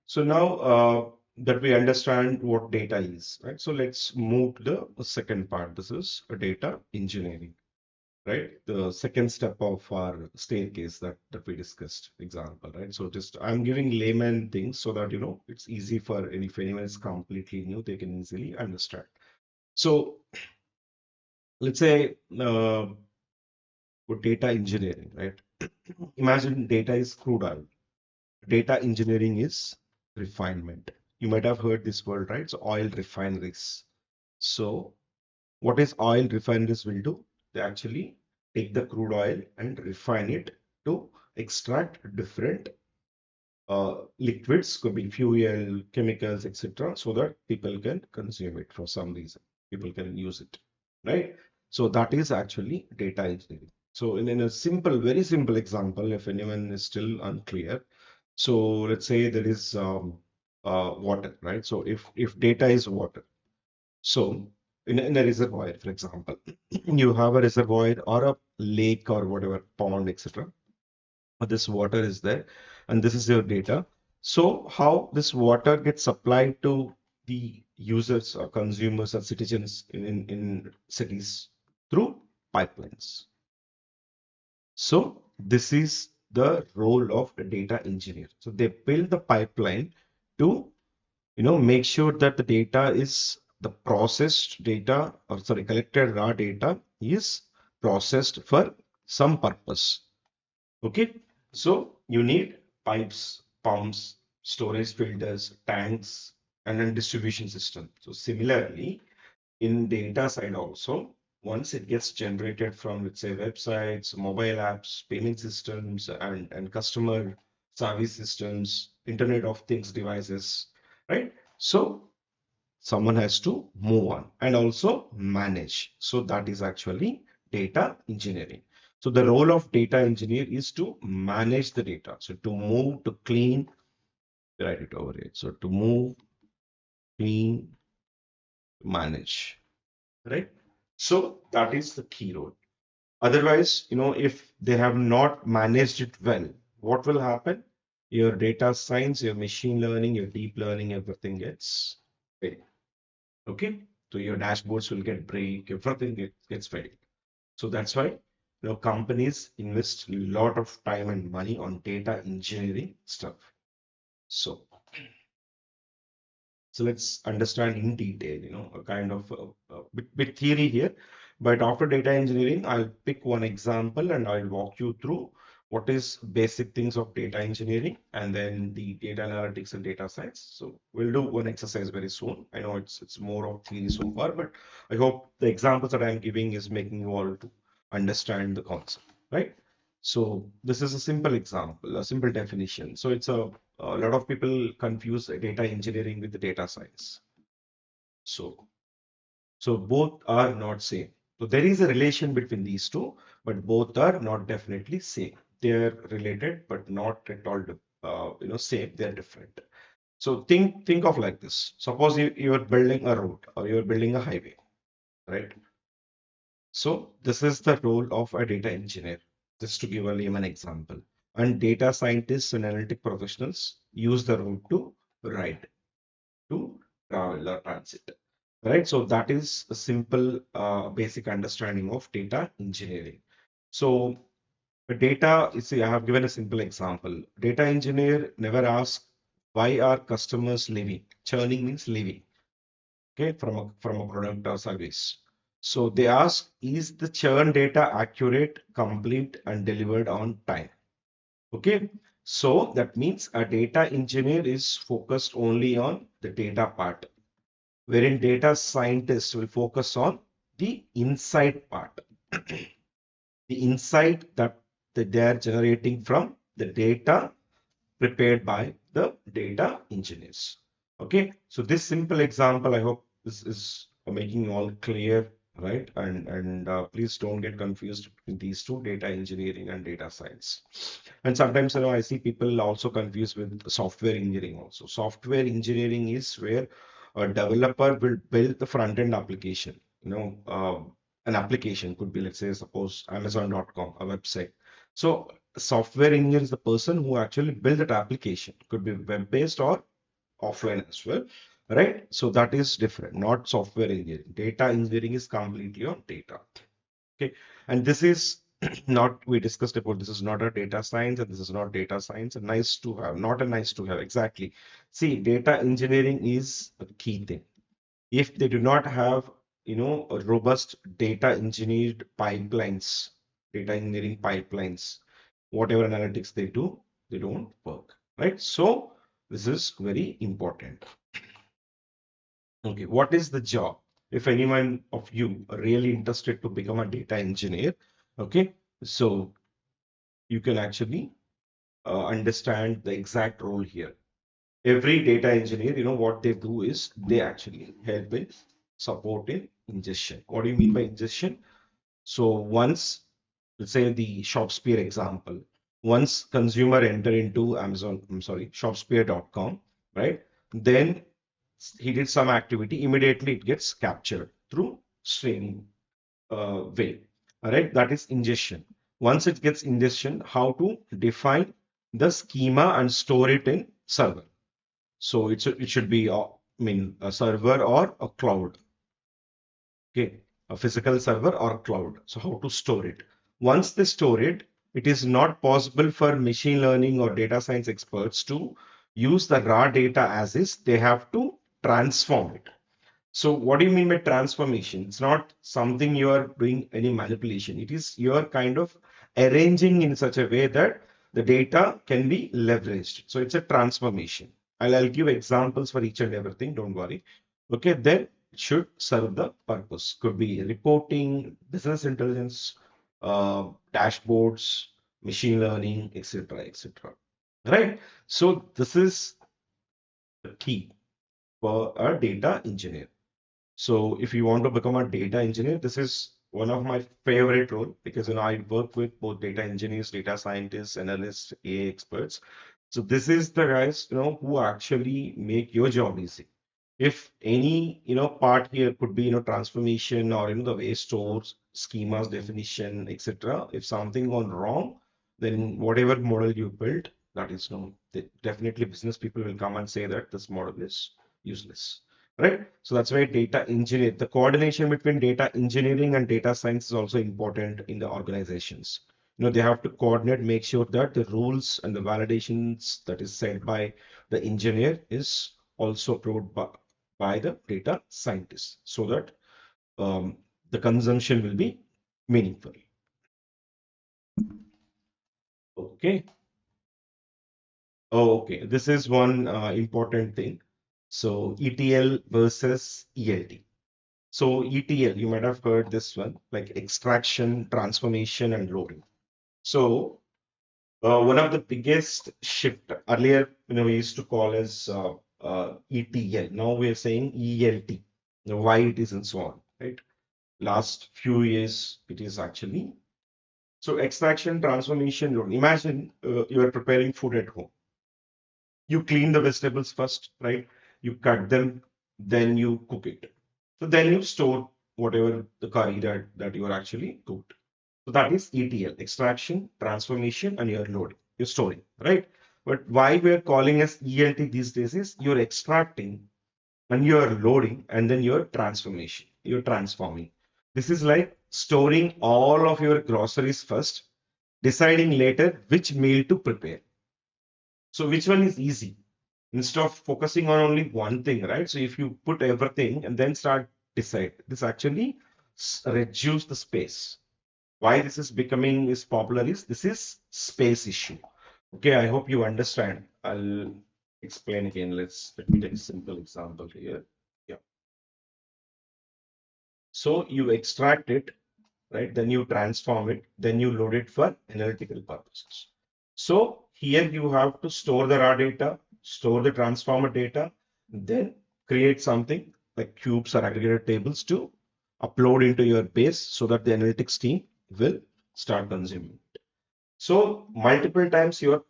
So now that we understand what data is, right? So let's move to the second part. This is a data engineering, right? The second step of our staircase that we discussed example, right? So just I'm giving layman things so that it's easy for if anyone is completely new, they can easily understand. So let's say for data engineering, right? Imagine data is crude oil. Data engineering is refinement. You might have heard this word, right? So oil refineries. So what is oil refineries will do? They actually take the crude oil and refine it to extract different liquids, could be fuel, chemicals, etc., so that people can consume it for some reason. People can use it, right? So that is actually data engineering. So in a simple, very simple example, if anyone is still unclear, so let's say there is water, right? So if data is water, so in a reservoir, for example, you have a reservoir or a lake or whatever, pond, etc. This water is there, and this is your data. So how this water gets supplied to the users or consumers or citizens in cities? Through pipelines. So this is the role of a data engineer. So they build the pipeline to make sure that the data is the processed data, or sorry, collected raw data is processed for some purpose. Okay, so you need pipes, pumps, storage filters, tanks, and then distribution system. So similarly, in data side also, once it gets generated from, let's say, websites, mobile apps, payment systems, and customer service systems, Internet of Things devices, right? So someone has to move on and also manage. So that is actually data engineering. So the role of data engineer is to manage the data. So to move, to clean, write it over here. So to move, clean, manage, right? So that is the key role. Otherwise, if they have not managed it well, what will happen? Your data science, your machine learning, your deep learning, everything gets failed. Okay, so your dashboards will get break, everything gets failed. So that's why companies invest a lot of time and money on data engineering stuff. So let's understand in detail, a kind of bit theory here. But after data engineering, I'll pick one example and I'll walk you through what is basic things of data engineering and then the data analytics and data science. So we'll do one exercise very soon. I know it's more of theory so far, but I hope the examples that I'm giving is making you all to understand the concept, right? So this is a simple example, a simple definition. So it's a lot of people confuse data engineering with the data science. So, both are not same. So there is a relation between these two, but both are not definitely same. They are related, but not at all, same. They are different. So think of like this. Suppose you are building a road or you are building a highway, right? So this is the role of a data engineer, just to give a layman example. And data scientists and analytic professionals use the road to ride, to travel or transit, right? So that is a simple, basic understanding of data engineering. So the data, you see, I have given a simple example. Data engineer never asks why are customers leaving. Churning means leaving, okay, from a product or service. So they ask, is the churn data accurate, complete, and delivered on time? Okay. So that means a data engineer is focused only on the data part, wherein data scientists will focus on the insight part, the insight that they are generating from the data prepared by the data engineers. Okay, so this simple example, I hope this is making you all clear, right? And please don't get confused between these two, data engineering and data science. And sometimes, I see people also confused with software engineering also. Software engineering is where a developer will build the front end application. An application could be, let's say, suppose Amazon.com, a website. So software engineer is the person who actually built that application. Could be web-based or offline as well, right? So that is different, not software engineering. Data engineering is completely on data. Okay, and this is not, we discussed about, this is not a data science and this is not data science. A nice to have, not a nice to have. Exactly. See, data engineering is a key thing. If they do not have, a robust data engineered pipelines, data engineering pipelines, whatever analytics they do, they don't work, right? So this is very important. Okay, what is the job? If anyone of you are really interested to become a data engineer, okay, so you can actually understand the exact role here. Every data engineer, what they do is they actually help in support in ingestion. What do you mean by ingestion? So once, let's say the Shopspeare example, once consumer enter into Amazon, I'm sorry, Shopspeare.com, right? Then he did some activity, immediately it gets captured through streaming way. All right, that is ingestion. Once it gets ingestion, how to define the schema and store it in server. So it should be, a server or a cloud. Okay, a physical server or cloud. So how to store it? Once they store it, it is not possible for machine learning or data science experts to use the raw data as is. They have to transform it. So what do you mean by transformation? It's not something you are doing any manipulation. It is you're kind of arranging in such a way that the data can be leveraged. So it's a transformation. I'll give examples for each and everything. Don't worry. Okay, then it should serve the purpose. Could be reporting, business intelligence, dashboards, machine learning, etc., etc. Right. So this is the key for a data engineer. So if you want to become a data engineer, this is one of my favorite role because I work with both data engineers, data scientists, analysts, AI experts. So this is the guys who actually make your job easy. If any part here could be transformation or the way stores, schemas, definition, etc. If something gone wrong, then whatever model you built, that is definitely business people will come and say that this model is useless, right? So that's why data engineer, the coordination between data engineering and data science is also important in the organizations. They have to coordinate, make sure that the rules and the validations that is set by the engineer is also approved by the data scientist, so that the consumption will be meaningful. Okay. Oh, okay. This is one important thing. So ETL versus ELT. So ETL, you might have heard this one, like extraction, transformation, and loading. So one of the biggest shift earlier, we used to call as ETL. Now we are saying ELT. Why it is and so on, right? Last few years, it is actually so extraction, transformation, loading. Imagine you are preparing food at home. You clean the vegetables first, right? You cut them, then you cook it. So then you store whatever the curry that you are actually cooked. So that is ETL, extraction, transformation, and your loading, your storing, right? But why we're calling as ELT these days is you're extracting and you're loading and then you're transformation, you're transforming. This is like storing all of your groceries first, deciding later which meal to prepare. So which one is easy? Instead of focusing on only one thing, right? So if you put everything and then start decide, this actually reduce the space. Why this is becoming is popular is this is space issue. Okay, I hope you understand. I'll explain again. Let me take a simple example here. Yeah. So you extract it, right? Then you transform it, then you load it for analytical purposes. So here you have to store the raw data, store the transformer data, then create something like cubes or aggregated tables to upload into your base so that the analytics team will start consuming. So multiple times you're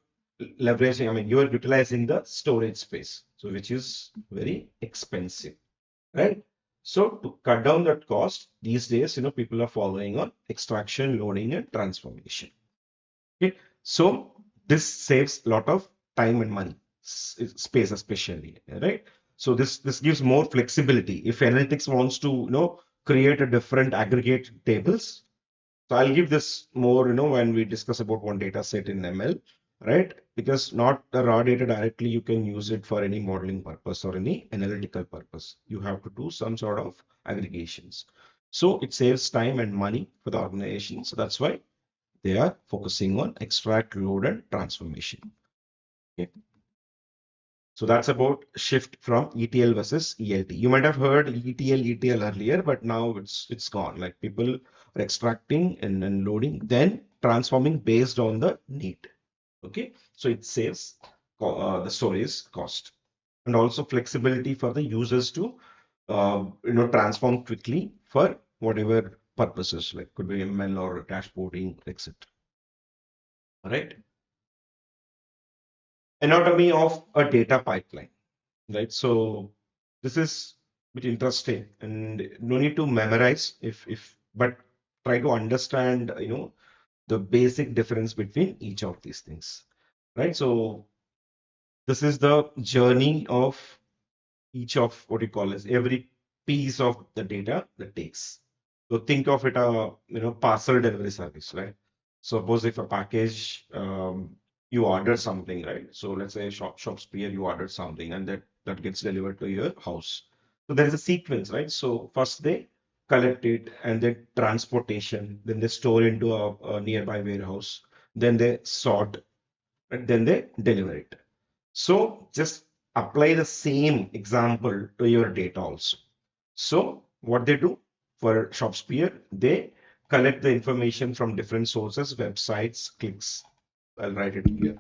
leveraging, I mean, you're utilizing the storage space, so which is very expensive, right? So to cut down that cost, these days, people are following on extraction, loading, and transformation. Okay, so this saves a lot of time and money. space especially, right? So this gives more flexibility. If analytics wants to, create a different aggregate tables, so I'll give this more, when we discuss about one data set in ML, right? Because not the raw data directly, you can use it for any modeling purpose or any analytical purpose. You have to do some sort of aggregations. So it saves time and money for the organization. So that's why they are focusing on extract, load, and transformation. Okay. So that's about shift from ETL versus ELT. You might have heard ETL earlier, but now it's gone. Like people are extracting and loading, then transforming based on the need. Okay, so it saves the storage cost and also flexibility for the users to transform quickly for whatever purposes, like could be ML or dashboarding, etc. All right. Anatomy of a data pipeline. Right? So this is bit interesting and no need to memorize but try to understand, the basic difference between each of these things, right? So this is the journey of each of what you call as every piece of the data that takes. So think of it a parcel delivery service, right? Suppose if a package you order something, right? So let's say Shopspeare, you ordered something and that gets delivered to your house. So there is a sequence, right? So first they collect it and then transportation, then they store into a nearby warehouse, then they sort, and then they deliver it. So just apply the same example to your data also. So what they do for ShopSpear, they collect the information from different sources, websites, clicks. I'll write it here.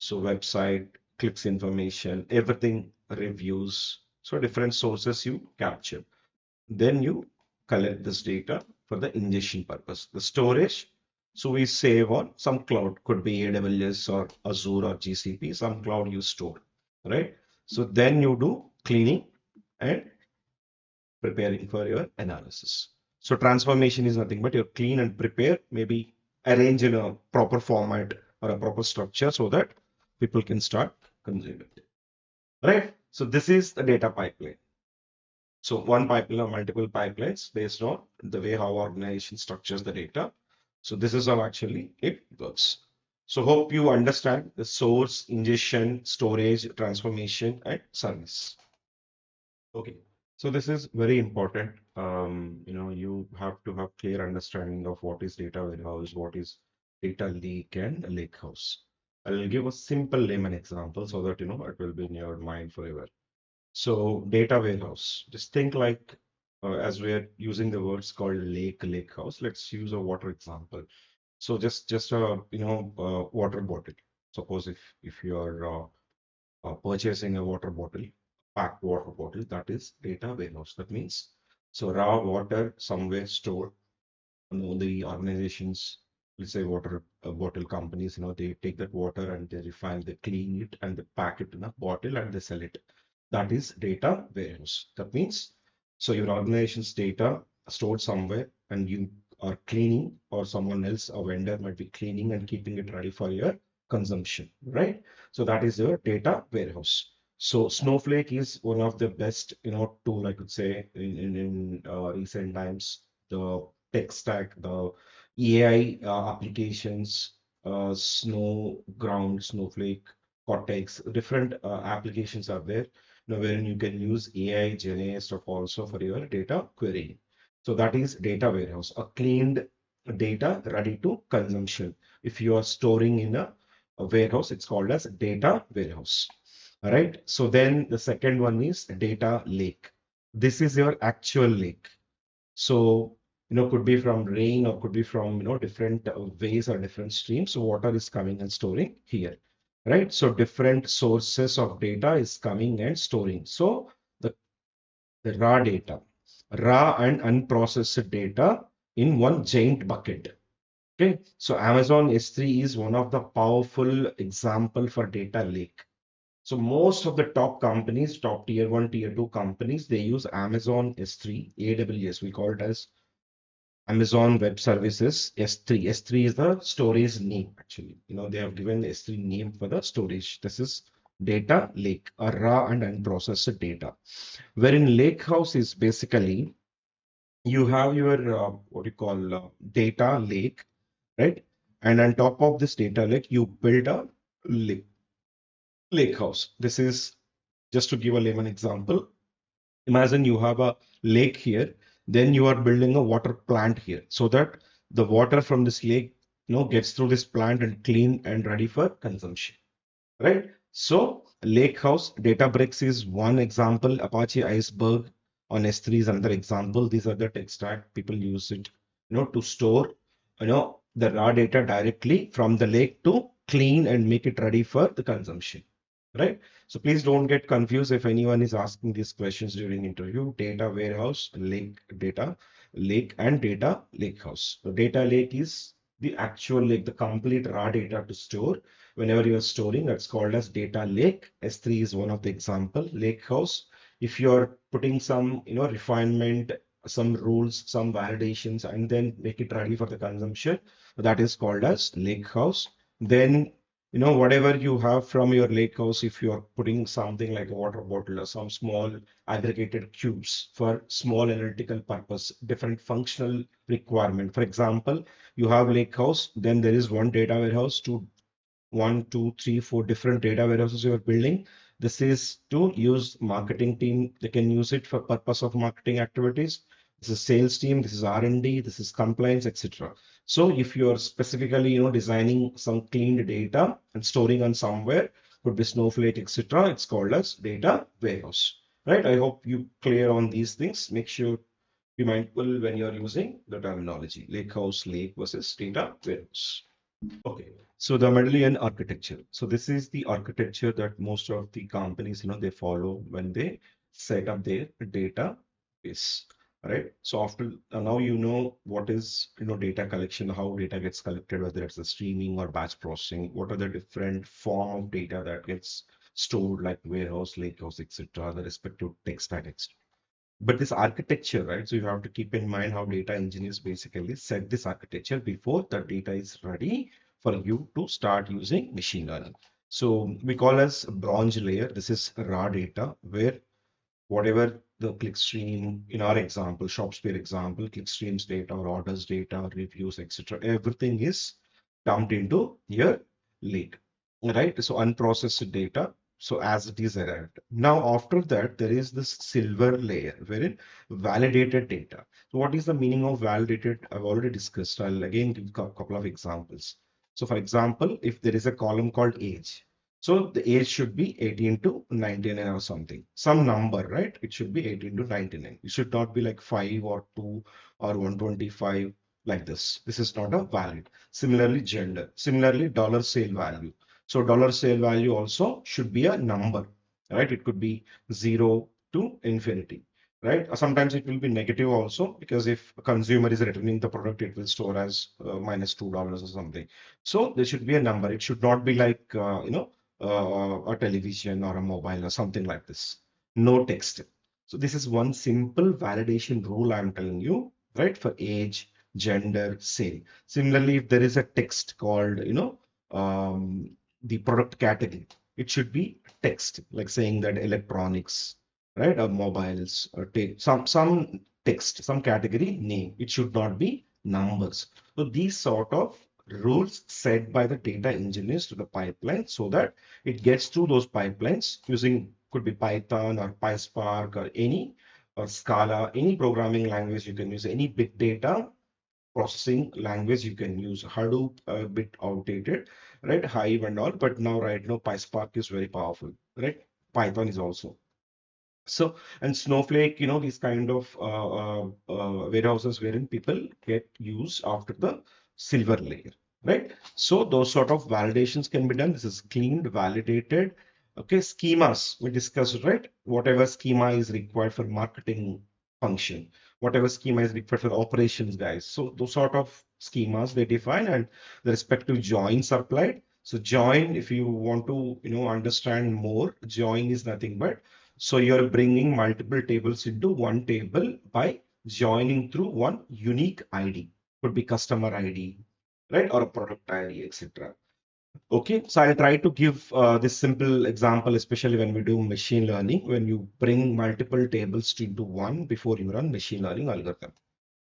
So website, clicks information, everything, reviews. So different sources you capture. Then you collect this data for the ingestion purpose. The storage, so we save on some cloud, could be AWS or Azure or GCP, some cloud you store, right? So then you do cleaning and preparing for your analysis. So transformation is nothing but you clean and prepare, maybe arrange in a proper format or a proper structure so that people can start consuming it, right? So this is the data pipeline. So one pipeline or multiple pipelines based on the way how organization structures the data. So this is how actually it works. So hope you understand the source, ingestion, storage, transformation, and service. Okay. So this is very important. You have to have clear understanding of what is data warehouse, what is data lake and lake house. I'll give a simple layman example so that it will be in your mind forever. So data warehouse, just think like as we're using the words called lake house, let's use a water example. So just a water bottle. Suppose if you're purchasing a water bottle, packed water bottle, that is data warehouse. That means so raw water somewhere stored. The organizations, let's say water bottle companies, they take that water and they refine, they clean it and they pack it in a bottle and they sell it. That is data warehouse. That means so your organization's data stored somewhere and you are cleaning, or someone else, a vendor might be cleaning and keeping it ready for your consumption, right? So that is your data warehouse. So Snowflake is one of the best, tool, I could say, in recent times. The tech stack, the AI applications, Snowflake, Cortex, different applications are there, wherein you can use AI, GenAI stuff also for your data querying. So that is data warehouse, a cleaned data ready to consumption. If you are storing in a warehouse, it's called as data warehouse. All right. So then the second one is data lake. This is your actual lake. So, could be from rain or could be from, different ways or different streams. So water is coming and storing here, right? So different sources of data is coming and storing. So the, the raw and unprocessed data in one giant bucket. Okay. So Amazon S3 is one of the powerful example for data lake. So most of the top companies, top tier one, tier two companies, they use Amazon S3, AWS. We call it as Amazon Web Services S3. S3 is the storage name actually. They have given the S3 name for the storage. This is data lake, a raw and unprocessed data. Wherein lakehouse is basically you have your what you call data lake, right? And on top of this data lake, you build a lake, lake house. This is just to give a layman example. Imagine you have a lake here, then you are building a water plant here so that the water from this lake, gets through this plant and clean and ready for consumption, right? So Lakehouse, Databricks is one example. Apache Iceberg on S3 is another example. These are the tech stack people use it, to store, the raw data directly from the lake to clean and make it ready for the consumption, right? So please don't get confused if anyone is asking these questions during interview. Data warehouse, lake data, lake and data lakehouse. The data lake is the actual lake, the complete raw data to store whenever you are storing. That's called as data lake. S3 is one of the example. Lake house, if you're putting some refinement, some rules, some validations, and then make it ready for the consumption, that is called as lake house. Then whatever you have from your lake house, if you are putting something like a water bottle or some small aggregated cubes for small analytical purpose, different functional requirement. For example, you have lake house, then there is one data warehouse, two, one, two, three, four different data warehouses you are building. This is to use marketing team. They can use it for purpose of marketing activities. This is sales team. This is R&D. This is compliance, etc. So if you are specifically, designing some cleaned data and storing on somewhere, could be Snowflake, etc. It's called as data warehouse, right? I hope you clear on these things. Make sure be mindful when you are using the terminology lakehouse, lake versus data warehouse. Okay, so the Mendelian architecture. So this is the architecture that most of the companies, they follow when they set up their database, right? So after now, what is, data collection, how data gets collected, whether it's a streaming or batch processing, what are the different form of data that gets stored like warehouse, lakehouse, etc., the respective tech stack, etc. But this architecture, right? So you have to keep in mind how data engineers basically set this architecture before the data is ready for you to start using machine learning. So we call as bronze layer. This is raw data where whatever the clickstream, in our example, ShopSpear example, clickstreams data or orders data, reviews, etc., everything is dumped into your lake, right? So unprocessed data. So as it is arrived. Now, after that, there is this silver layer wherein validated data. So what is the meaning of validated? I've already discussed. I'll again give a couple of examples. So for example, if there is a column called age, so the age should be 18 to 99 or something, some number, right? It should be 18 to 99. It should not be like 5 or 2 or 125 like this. This is not a valid. Similarly, gender. Similarly, dollar sale value. So dollar sale value also should be a number, right? It could be 0 to infinity, right? Sometimes it will be negative also because if a consumer is returning the product, it will store as -$2 or something. So there should be a number. It should not be like, a television or a mobile or something like this. No text. So this is one simple validation rule I'm telling you, right? For age, gender, sale. Similarly, if there is a text called, the product category, it should be text, like saying that electronics, right, or mobiles, or take some text, some category name. It should not be numbers. So these sort of rules set by the data engineers to the pipeline so that it gets through those pipelines using could be Python or PySpark or any or Scala, any programming language you can use, any big data processing language you can use. Hadoop a bit outdated, right? Hive and all, but now right now PySpark is very powerful, right? Python is also. So, and Snowflake, these kind of warehouses wherein people get used after the silver layer, right? So those sort of validations can be done. This is cleaned, validated. Okay, schemas we discussed, right? Whatever schema is required for marketing function, whatever schema is required for operations guys. So those sort of schemas they define and the respective joins are applied. So join, if you want to, understand more, join is nothing but so you're bringing multiple tables into one table by joining through one unique ID. Could be customer ID, right? Or a product ID, etc. Okay, so I'll try to give this simple example, especially when we do machine learning, when you bring multiple tables into one before you run machine learning algorithm.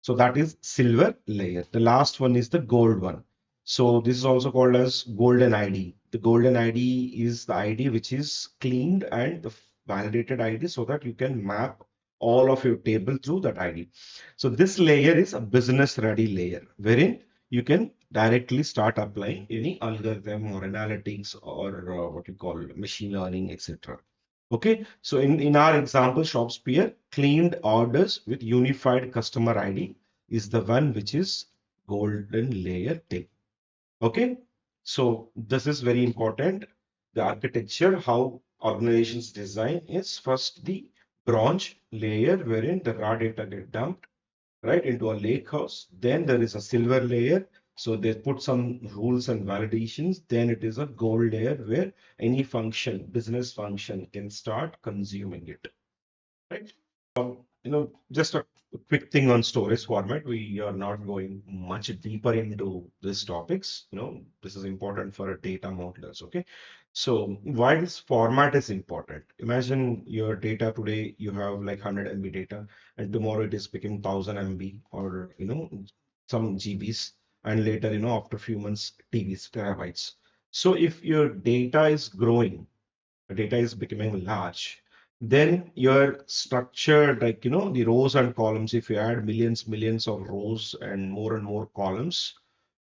So that is silver layer. The last one is the gold one. So this is also called as golden ID. The golden ID is the ID which is cleaned and the validated ID so that you can map all of your table through that ID. So this layer is a business ready layer wherein you can directly start applying any algorithm or analytics or what you call machine learning, etc. Okay, so in our example, Shopspeare cleaned orders with unified customer ID is the one which is golden layer table. Okay, so this is very important. The architecture, how organizations design is first the bronze layer wherein the raw data get dumped right into a lake house. Then there is a silver layer. So they put some rules and validations. Then it is a gold layer where any function, business function can start consuming it. Right. Just a quick thing on storage format. We are not going much deeper into these topics. This is important for a data modelers. Okay. So why this format is important? Imagine your data today, you have like 100 MB data, and tomorrow it is becoming 1000 MB or, some GBs, and later, after a few months, TBs, terabytes. So if your data is growing, data is becoming large, then your structure, like the rows and columns, if you add millions of rows and more columns,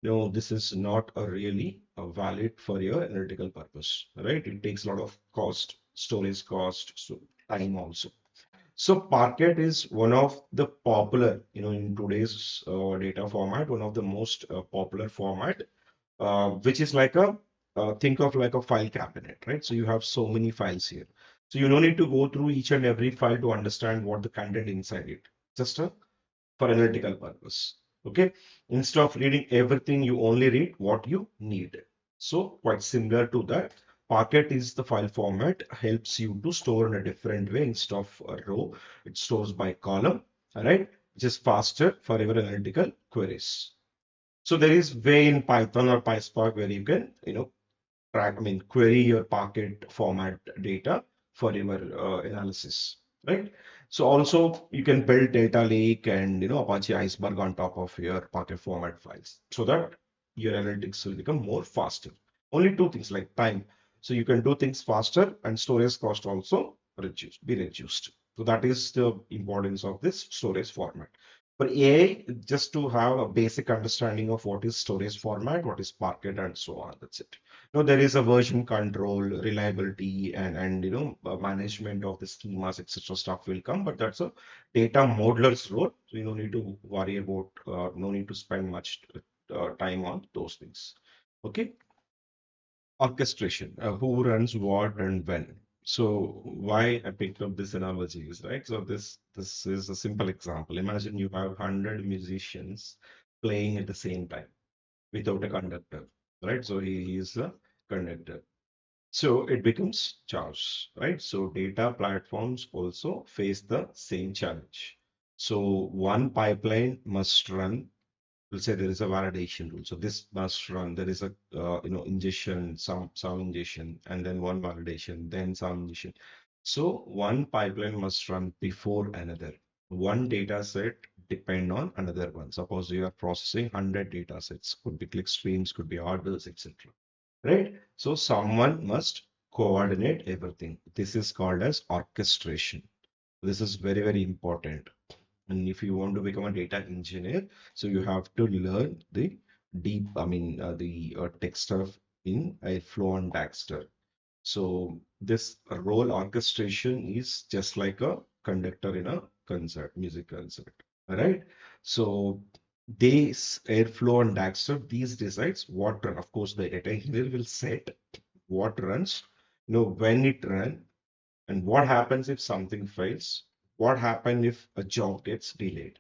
this is not a really valid for your analytical purpose, right? It takes a lot of cost, storage cost, so time also. So Parquet is one of the popular, in today's data format, one of the most popular format, which is like think of like a file cabinet, right? So you have so many files here. So you don't need to go through each and every file to understand what the content inside it. Just for analytical purpose. Okay. Instead of reading everything, you only read what you need. So quite similar to that. Parquet is the file format, helps you to store in a different way instead of a row. It stores by column, all right, which is faster for your analytical queries. So there is way in Python or PySpark where you can, query your Parquet format data for your analysis, right? So also you can build data lake and Apache Iceberg on top of your Parquet format files so that your analytics will become more faster. Only two things like time. So you can do things faster and storage cost also be reduced. So that is the importance of this storage format. For AI, just to have a basic understanding of what is storage format, what is Parquet, and so on. That's it. There is a version control, reliability, and management of the schemas, etc. stuff will come, but that's a data modeler's role. So you don't need to worry about, no need to spend much time on those things. Okay. Orchestration, who runs what and when. So why I picked up this analogy is right. So this is a simple example. Imagine you have 100 musicians playing at the same time without a conductor, right? So he is a conductor. So it becomes chaos, right? So data platforms also face the same challenge. So one pipeline must run. We'll say there is a validation rule. So this must run. There is a ingestion, some ingestion, and then one validation, then some ingestion. So one pipeline must run before another. One data set depend on another one. Suppose you are processing 100 data sets, could be click streams, could be orders, etc. Right? So someone must coordinate everything. This is called as orchestration. This is very, very important. And if you want to become a data engineer, so you have to learn the tech stuff in Airflow and Daxter. So this role orchestration is just like a conductor in a concert, music concert. All right. So this Airflow and Daxter, these decides what run. Of course, the data engineer will set what runs, when it run, and what happens if something fails, what happens if a job gets delayed,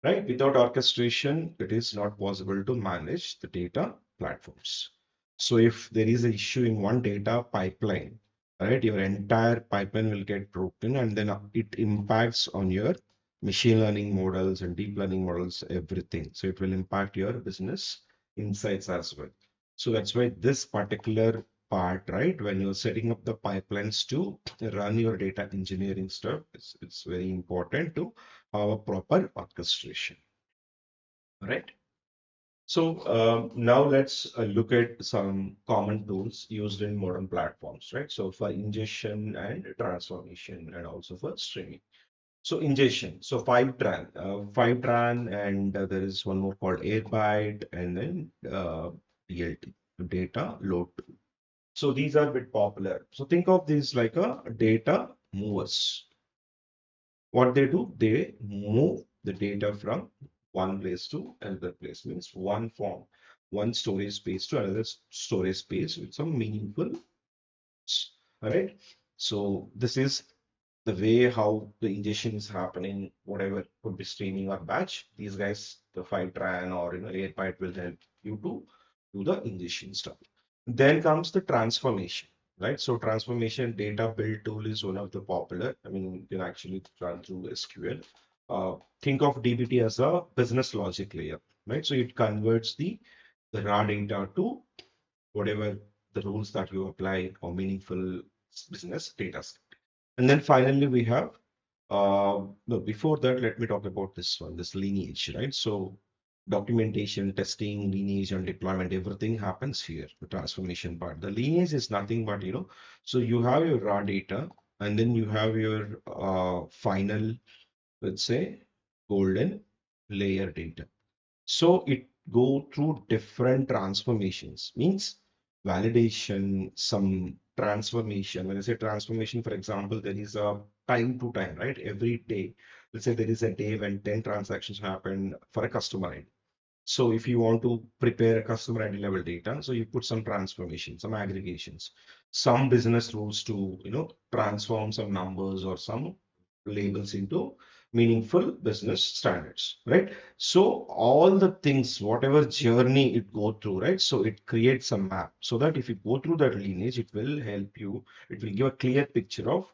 right? Without orchestration, it is not possible to manage the data platforms. So if there is an issue in one data pipeline, right, your entire pipeline will get broken, and then it impacts on your machine learning models and deep learning models, everything. So it will impact your business insights as well. So that's why this particular part, right, when you're setting up the pipelines to run your data engineering stuff, it's very important to have a proper orchestration. All right. So now let's look at some common tools used in modern platforms, right? So for ingestion and transformation, and also for streaming. So ingestion, so Fivetran, and there is one more called Airbyte, and then DLT, data load tool. So these are a bit popular. So think of these like a data movers. What they do, they move the data from one place to another place, means one form, one storage space to another storage space with some meaningful. All right. So this is the way how the ingestion is happening, whatever could be streaming or batch. These guys, the Fivetran or Airbyte will help you to do the ingestion stuff. Then comes the transformation, right? So transformation data build tool is one of the popular. I mean, you can actually run through SQL. Think of DBT as a business logic layer, right? So it converts the raw data to whatever the rules that you apply or meaningful business data set. And then finally, we have, no, before that, let me talk about this one, this lineage, right? So documentation, testing, lineage, and deployment, everything happens here, the transformation part. The lineage is nothing but, so you have your raw data, and then you have your final, let's say, golden layer data. So it go through different transformations, means validation, some transformation. When I say transformation, for example, there is a time to time, right? Every day, let's say there is a day when 10 transactions happen for a customer ID. So if you want to prepare a customer ID level data, so you put some transformation, some aggregations, some business rules to, transform some numbers or some labels into meaningful business standards, right? So all the things, whatever journey it go through, right? So it creates a map so that if you go through that lineage, it will help you, it will give a clear picture of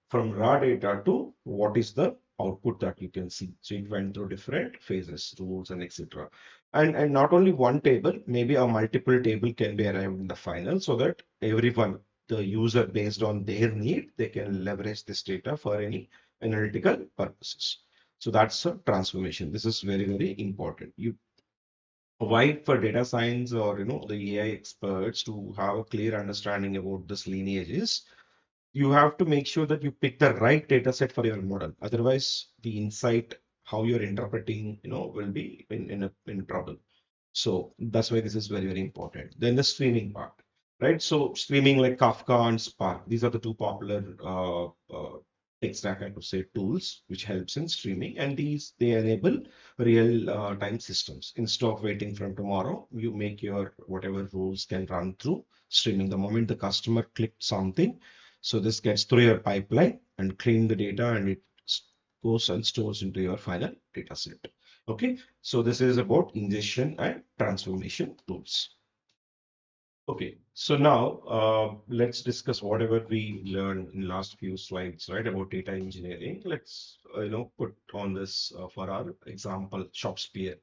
from raw data to what is the output that you can see. So it went through different phases, rules, and etc. And not only one table, maybe a multiple table can be arrived in the final so that everyone, the user, based on their need, they can leverage this data for any analytical purposes. So that's a transformation. This is very, very important. You provide for data science or the AI experts to have a clear understanding about this lineages. You have to make sure that you pick the right data set for your model. Otherwise, the insight, how you're interpreting, will be in trouble. So that's why this is very, very important. Then the streaming part, right? So streaming like Kafka and Spark, these are the two popular tech stack, I could say, tools which helps in streaming, and these they enable real time systems. Instead of waiting from tomorrow, you make your whatever rules can run through streaming. The moment the customer clicked something, so this gets through your pipeline and clean the data, and it goes and stores into your final data set. Okay, so this is about ingestion and transformation tools. Okay, so now let's discuss whatever we learned in last few slides, right, about data engineering. Let's put on this for our example ShopSpear,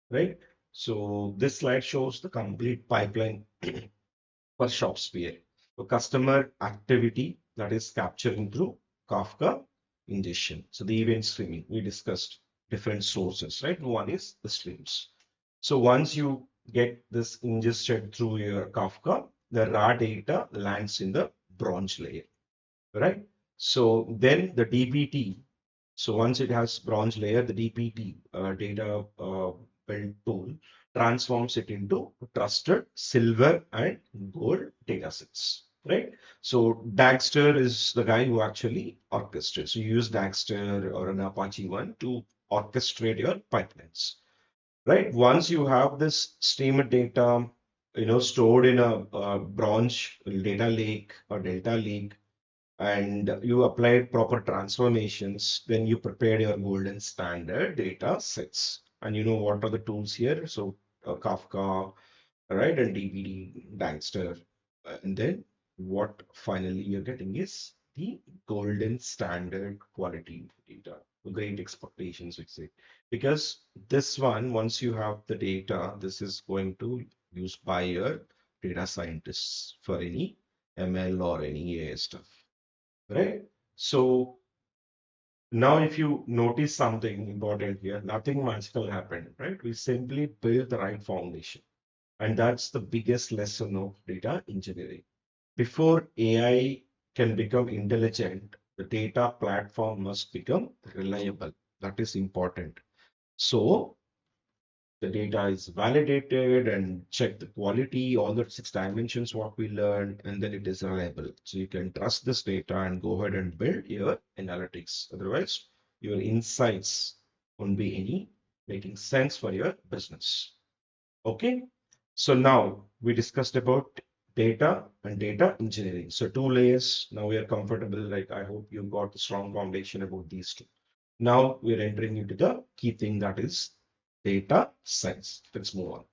right? So this slide shows the complete pipeline for ShopSpear. So customer activity that is capturing through Kafka ingestion. So the event streaming, we discussed different sources, right? One is the streams. So once you get this ingested through your Kafka, the raw data lands in the bronze layer, right? So then the DBT, so once it has bronze layer, the DBT data build tool transforms it into trusted silver and gold data sets, right? So Dagster is the guy who actually orchestrates. So you use Dagster or an Apache one to orchestrate your pipelines, right? Once you have this streamed data, stored in a bronze data lake or delta lake, and you applied proper transformations, then you prepared your golden standard data sets. And you know what are the tools here? So Kafka, right, and DBT, Dangster. And then what finally you're getting is the golden standard quality data. great expectations, we say. Because this one, once you have the data, this is going to used by your data scientists for any ML or any AI stuff, right? So now if you notice something important here, nothing magical happened, right? We simply build the right foundation. And that's the biggest lesson of data engineering. Before AI can become intelligent, the data platform must become reliable. That is important. So the data is validated and check the quality, all the 6 dimensions, what we learned, and then it is reliable. So you can trust this data and go ahead and build your analytics. Otherwise, your insights won't be any making sense for your business. Okay. So now we discussed about data and data engineering. So 2 layers. Now we are comfortable. Like I hope you got a strong foundation about these two. Now we're entering into the key thing, that is data science. Let's move on.